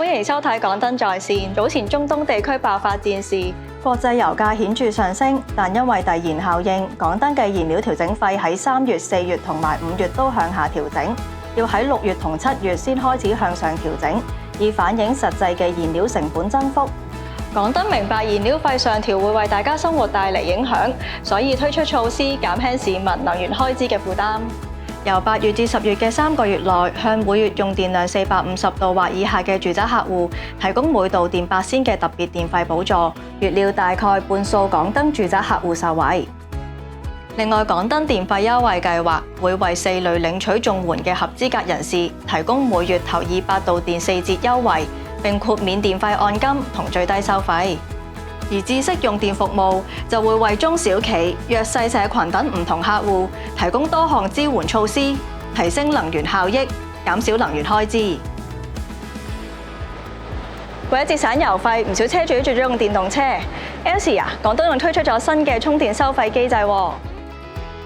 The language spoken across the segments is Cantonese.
歡迎收睇港燈在線。早前中東地區爆發戰事，國際油價顯著上升，但因為遞延效應，港燈嘅燃料調整費喺3月、4月同埋5月都向下調整，要喺6月同7月先開始向上調整，以反映實際嘅燃料成本增幅。港燈明白燃料費上調會為大家生活帶嚟影響，所以推出措施減輕市民能源開支嘅負擔。由8月至10月嘅3個月內，向每月用電量450度或以下嘅住宅客戶提供每度電8仙嘅特別電費補助，月料大概半數港燈住宅客戶受惠。另外，港燈電費優惠計劃會為4類領取綜援嘅合資格人士提供每月頭200度電4折優惠，並豁免電費按金同最低收費。而知識用電服務就會為中小企、弱勢社群等唔同客戶提供多項支援措施，提升能源效益，減少能源開支。為咗節省油費，唔少車主都轉咗用電動車。Elsie 啊，港燈仲推出咗新嘅充電收費機制喎。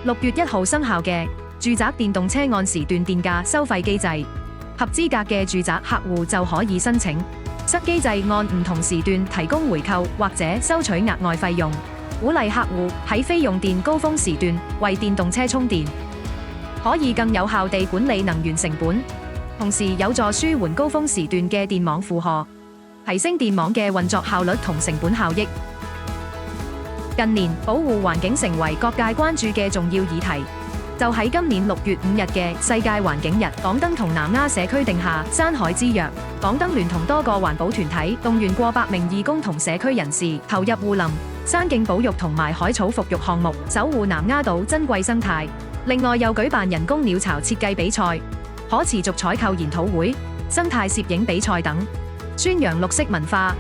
6月1號生效嘅住宅電動車按時段電價收費機制，合資格嘅住宅客戶就可以申請。新機制按唔同時段提供回扣或者收取額外費用，鼓勵客戶喺非用電高峰時段為電動車充電，可以更有效地管理能源成本，同時有助舒緩高峰時段嘅電網負荷，提升電網嘅運作效率同成本效益。近年，保護環境成為各界關注嘅重要議題。就喺今年6月5日嘅世界環境日，港燈同南丫社區定下山海之約。港燈聯同多個環保團體，動員過百名義工同社區人士，投入護林、山徑保育同埋海草復育項目，守護南丫島珍貴生態。另外又舉辦人工鳥巢設計比賽、可持續採購研討會、生態攝影比賽等，宣揚綠色文化，